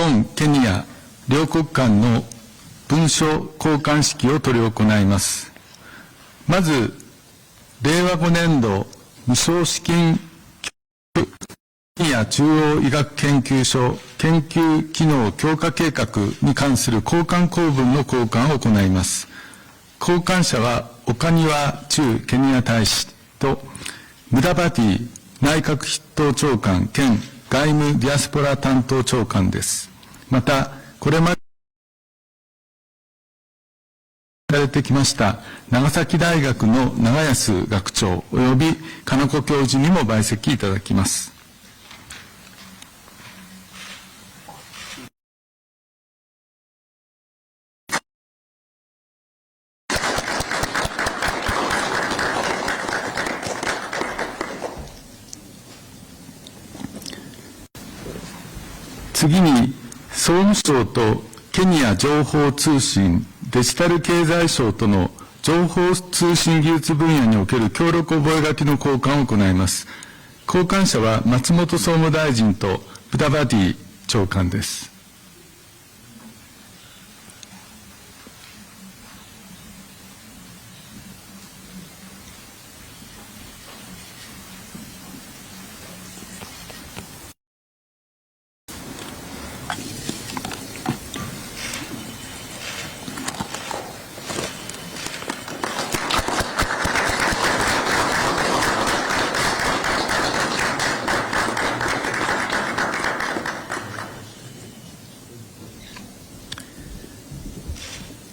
本、ケニア両国間の文書交換式を執り行います。まず、令和5年度無償資金ケニア中央医学研究所研究機能強化計画に関する交換公文の交換を行います。交換者は岡庭駐ケニア大使とムダバティ内閣筆頭長官兼外務ディアスポラ担当長官です。また、これまでされてきました長崎大学の長安学長及び金子教授にも陪席いただきます。次に、総務省とケニア情報通信デジタル経済省との情報通信技術分野における協力覚書の交換を行います。交換者は松本総務大臣とブダバディ長官です。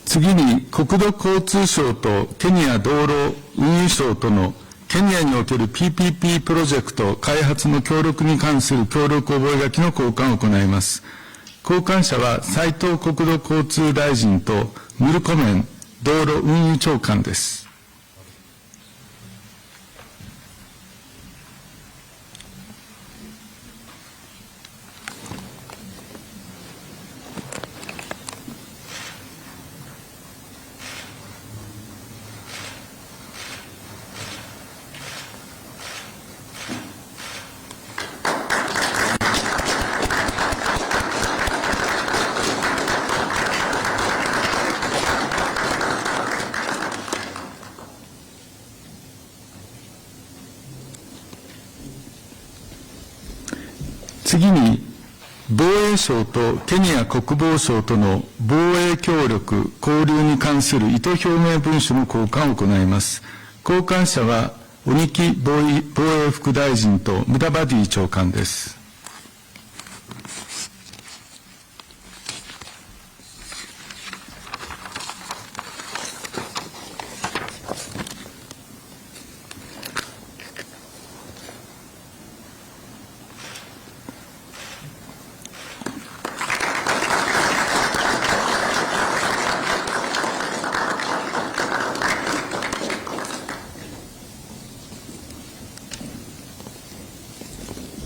次に、国土交通省とケニア道路運輸省とのケニアにおける PPP プロジェクト開発の協力に関する協力覚書の交換を行います。交換者は斉藤国土交通大臣とムルコメン道路運輸長官です。次に、防衛省とケニア国防省との防衛協力交流に関する意図表明文書の交換を行います。交換者は鬼木防衛副大臣とムダバディ長官です。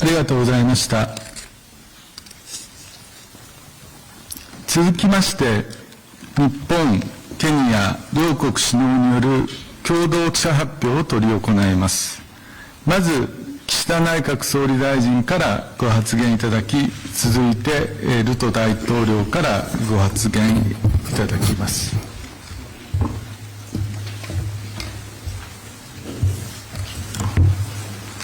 ありがとうございました。続きまして、日本、ケニア両国首脳による共同記者発表を執り行います。まず、岸田内閣総理大臣からご発言いただき、続いて、ルト大統領からご発言いただきます。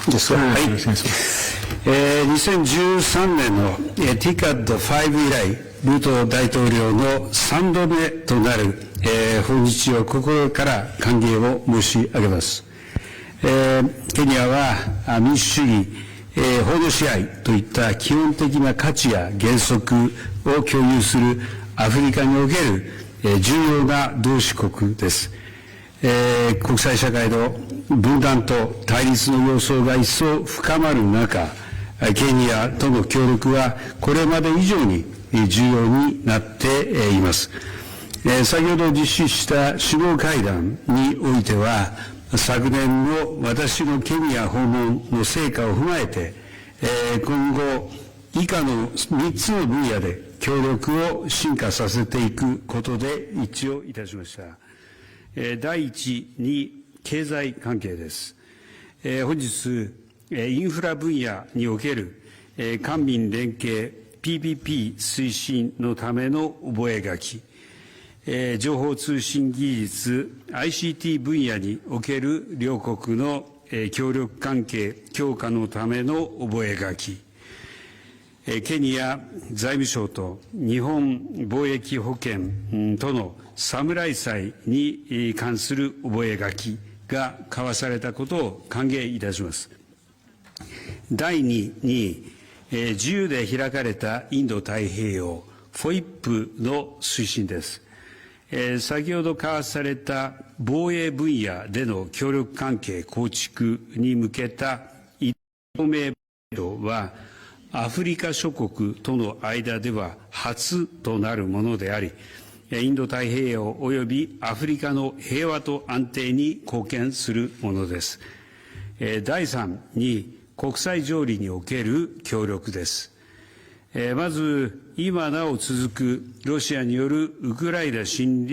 ですが、はい、よろしくお願いします。2013年のTICAD5 以来、ルート大統領の3度目となる訪日を心から歓迎を申し上げます。ケニアは民主主義、法の支配といった基本的な価値や原則を共有するアフリカにおける重要な同志国です。国際社会の分断と対立の様相が一層深まる中、ケニアとの協力はこれまで以上に重要になっています。先ほど実施した首脳会談においては、昨年の私のケニア訪問の成果を踏まえて、今後以下の3つの分野で協力を進化させていくことで一致をいたしました。第一に経済関係です。本日、インフラ分野における官民連携 PPP 推進のための覚書、情報通信技術 ICT 分野における両国の協力関係強化のための覚書、ケニア財務省と日本貿易保険との侍祭に関する覚書が交わされたことを歓迎いたします。第2に、自由で開かれたインド太平洋 FOIP の推進です。先ほど交わされた防衛分野での協力関係構築に向けた同盟はアフリカ諸国との間では初となるものであり、インド太平洋及びアフリカの平和と安定に貢献するものです。第3に国際条理における協力です。まず、今なお続くロシアによるウクライナ侵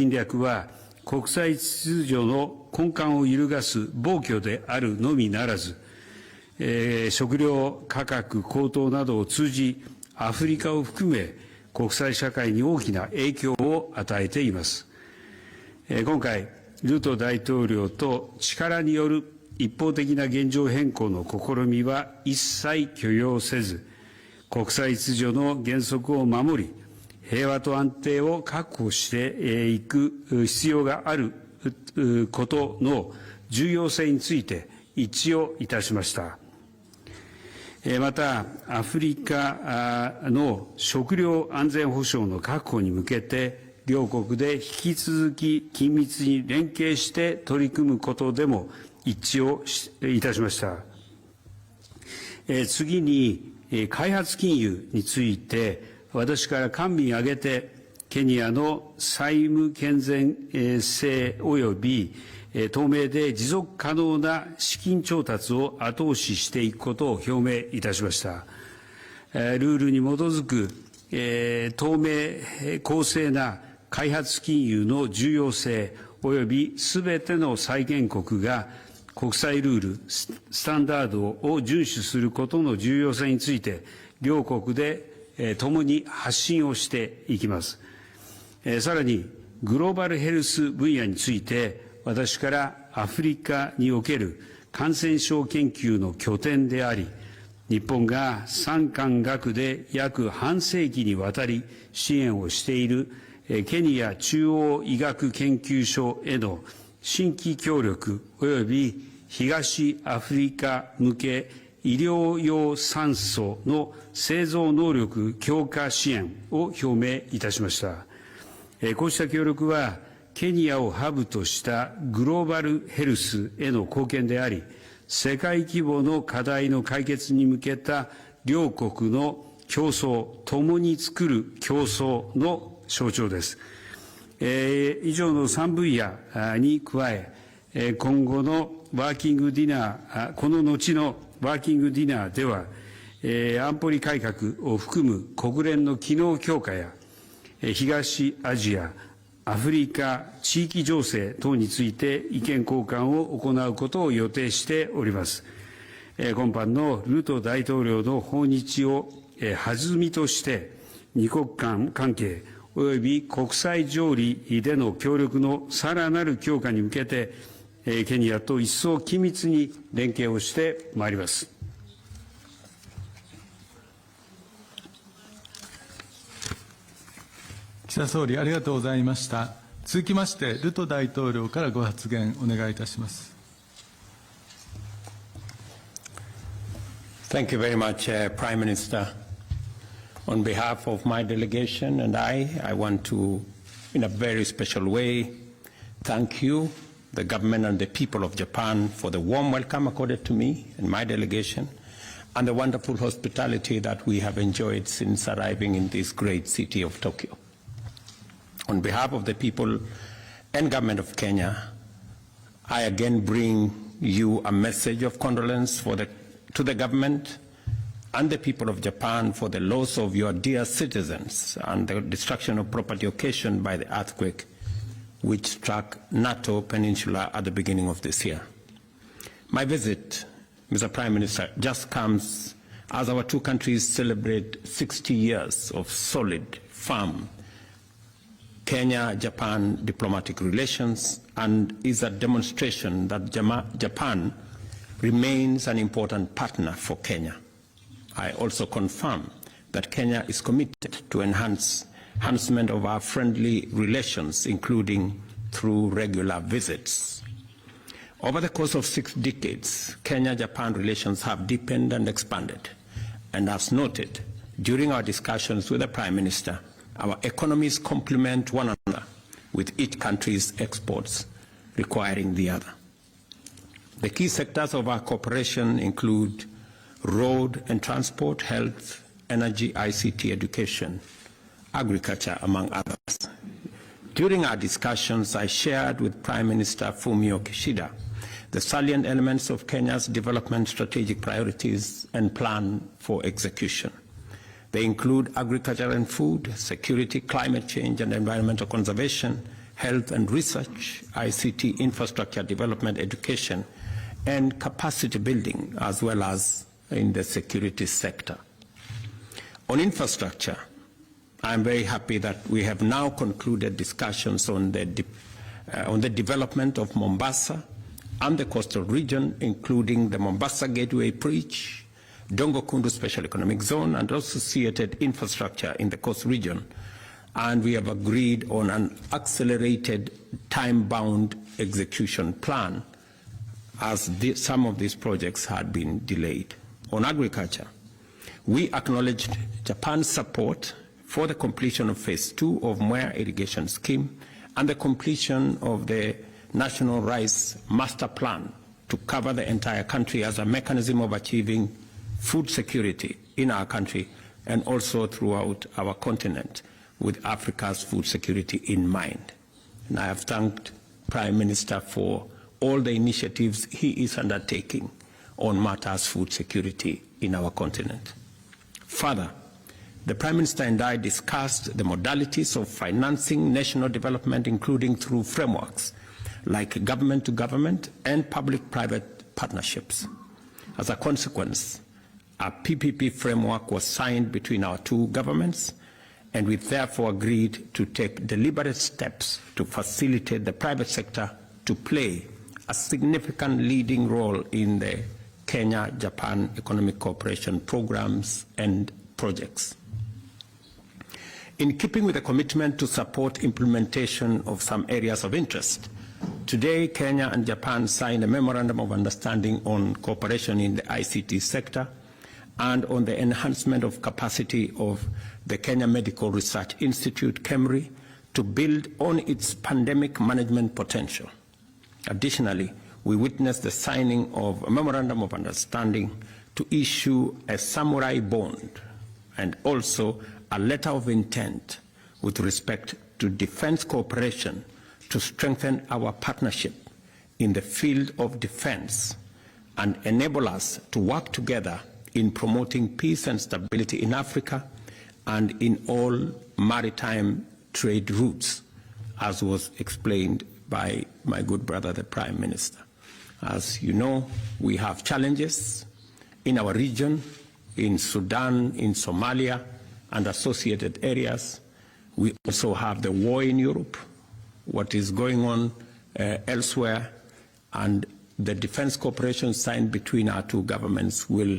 略は、国際秩序の根幹を揺るがす暴挙であるのみならず、食料価格高騰などを通じ、アフリカを含め、国際社会に大きな影響を与えています。今回、ルト大統領と力による一方的な現状変更の試みは一切許容せず、国際秩序の原則を守り、平和と安定を確保していく必要があることの重要性について一致をいたしました。また、アフリカの食料安全保障の確保に向けて、両国で引き続き緊密に連携して取り組むことでも一致をいたしました。次に、開発金融について、私から官民挙げて、ケニアの債務健全性及び透明で持続可能な資金調達を後押ししていくことを表明いたしました。ルールに基づく透明、公正な開発金融の重要性及びすべての債権国が国際ルール、スタンダードを遵守することの重要性について、両国で共に発信をしていきます。さらに、グローバルヘルス分野について、私からアフリカにおける感染症研究の拠点であり、日本が産官学で約半世紀にわたり支援をしているケニア中央医学研究所への新規協力及び東アフリカ向け医療用酸素の製造能力強化支援を表明いたしました。こうした協力は、ケニアをハブとしたグローバルヘルスへの貢献であり、世界規模の課題の解決に向けた両国の競争、共に作る競争の象徴です。以上の3分野に加え、今後のワーキングディナー、この後のワーキングディナーでは、安保理改革を含む国連の機能強化や、東アジア、アフリカ、地域情勢等について意見交換を行うことを予定しております。今般のルート大統領の訪日を弾みとして、二国間関係及び国際条理での協力のさらなる強化に向けて、ケニアと一層緊密に連携をしてまいります。岸田総理、ありがとうございました。続きまして、ルト大統領からご発言お願いいたします。Thank you very much, Prime Minister. On behalf of my delegation and I want to, in a very special way, thank you, the government and the people of Japan, for the warm welcome accorded to me and my delegation, and the wonderful hospitality that we have enjoyed since arriving in this great city of Tokyo. On behalf of the people and government of Kenya, I again bring you a message of condolence to the government and the people of Japan for the loss of your dear citizens and the destruction of property occasioned by the earthquake which struck NATO Peninsula at the beginning of this year. My visit, Mr. Prime Minister, just comes as our two countries celebrate 60 years of solid, firm Kenya-Japan diplomatic relations, and is a demonstration that Japan remains an important partner for Kenya. I also confirm that Kenya is committed to enhancement of our friendly relations, including through regular visits. Over the course of 6 decades, Kenya-Japan relations have deepened and expanded. And as noted during our discussions with the Prime Minister, our economies complement one another, with each country's exports requiring the other. The key sectors of our cooperation include road and transport, health, energy, ICT, education, agriculture, among others. During our discussions, I shared with Prime Minister Fumio Kishida the salient elements of Kenya's development strategic priorities and plan for execution. They include agriculture and food, security, climate change and environmental conservation, health and research, ICT, infrastructure development, education, and capacity building, as well as in the security sector. On infrastructure, I am very happy that we have now concluded discussions on the development of Mombasa and the coastal region, including the Mombasa Gateway Bridge, Dongo Kundu Special Economic Zone, and associated infrastructure in the coast region. And we have agreed on an accelerated, time-bound execution plan, as some of these projects had been delayed. On agriculture, we acknowledged Japan's support for the completion of Phase 2 of Mwea Irrigation Scheme and the completion of the National Rice Master Plan to cover the entire country as a mechanism of achieving food security in our country and also throughout our continent, with Africa's food security in mind. And I have thanked Prime Minister for all the initiatives he is undertaking on matters food security in our continent. Further, the Prime Minister and I discussed the modalities of financing national development, including through frameworks like government-to-government and public-private partnerships. As a consequence, a PPP framework was signed between our two governments, and we therefore agreed to take deliberate steps to facilitate the private sector to play a significant leading role in the Kenya-Japan economic cooperation programs and projects. In keeping with the commitment to support implementation of some areas of interest, today Kenya and Japan signed a memorandum of understanding on cooperation in the ICT sector and on the enhancement of capacity of the Kenya Medical Research Institute, KEMRI, to build on its pandemic management potential. Additionally, we witnessed the signing of a memorandum of understanding to issue a samurai bond and also a letter of intent with respect to defense cooperation to strengthen our partnership in the field of defense and enable us to work together in promoting peace and stability in Africa and in all maritime trade routes, as was explained by my good brother, the Prime Minister. As you know, we have challenges in our region, in Sudan, in Somalia, and associated areas. We also have the war in Europe, what is going on elsewhere, and the defense cooperation signed between our two governments will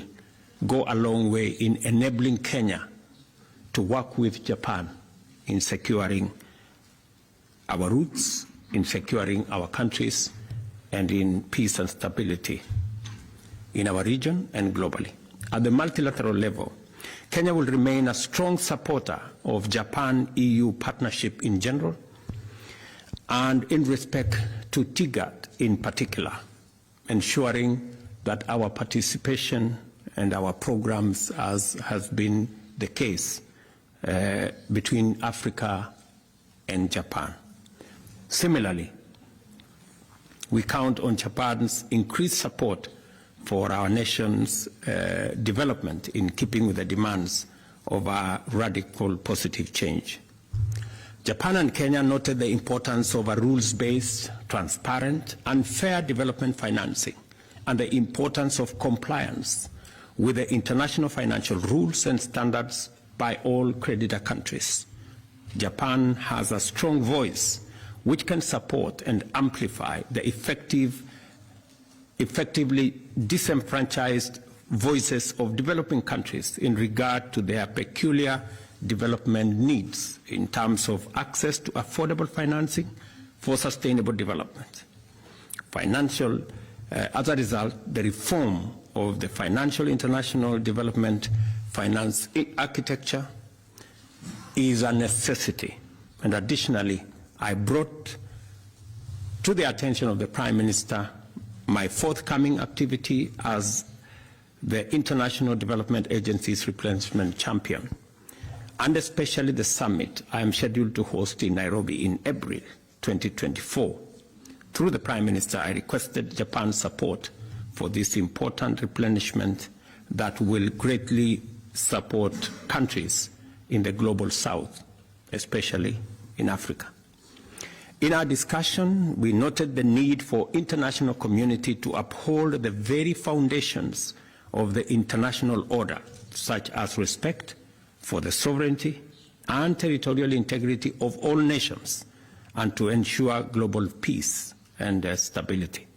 go a long way in enabling Kenya to work with Japan in securing our roots, in securing our countries, and in peace and stability in our region and globally. At the multilateral level, Kenya will remain a strong supporter of Japan-EU partnership in general, and in respect to TIGAD in particular, ensuring that our participation and our programs, as has been the case between Africa and Japan. Similarly, we count on Japan's increased support for our nation's development in keeping with the demands of our radical positive change. Japan and Kenya noted the importance of a rules-based, transparent, and fair development financing and the importance of compliance with the international financial rules and standards by all creditor countries. Japan has a strong voice which can support and amplify the effectively disenfranchised voices of developing countries in regard to their peculiar development needs in terms of access to affordable financing for sustainable development. As a result, the reform of the financial international development finance architecture is a necessity. And additionally, I brought to the attention of the Prime Minister my forthcoming activity as the International Development Agency's replenishment champion, and especially the summit I am scheduled to host in Nairobi in April 2024. Through the Prime Minister, I requested Japan's support for this important replenishment that will greatly support countries in the global south, especially in Africa. In our discussion, we noted the need for international community to uphold the very foundations of the international order, such as respect for the sovereignty and territorial integrity of all nations, and to ensure global peace and stability.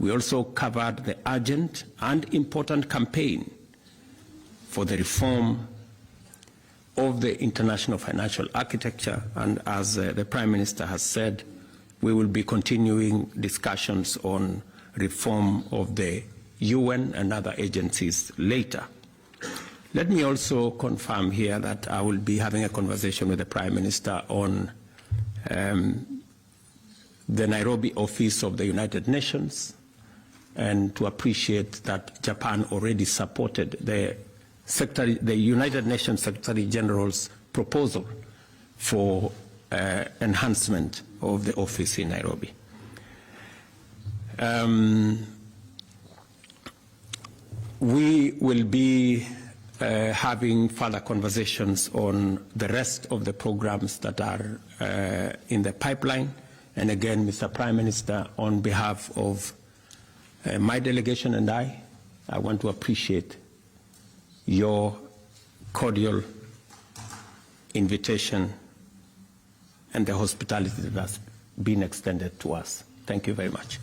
We also covered the urgent and important campaign for the reform of the international financial architecture, and as the Prime Minister has said, we will be continuing discussions on reform of the UN and other agencies later. Let me also confirm here that I will be having a conversation with the Prime Minister on the Nairobi office of the United Nations, and to appreciate that Japan already supported the United Nations Secretary General's proposal for enhancement of the office in Nairobi. We will be having further conversations on the rest of the programs that are in the pipeline. And again, Mr. Prime Minister, on behalf of my delegation and I want to appreciate your cordial invitation and the hospitality that has been extended to us. Thank you very much.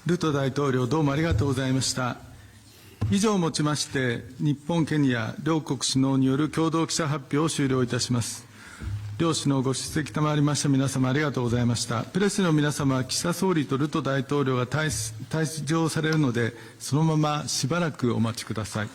ルト大統領、どうもありがとうございました。以上をもちまして、日本、ケニア両国首脳による共同記者発表を終了いたします。両首脳ご出席賜りました皆様ありがとうございました。プレスの皆様は岸田総理とルト大統領が退場されるので、そのまましばらくお待ちください。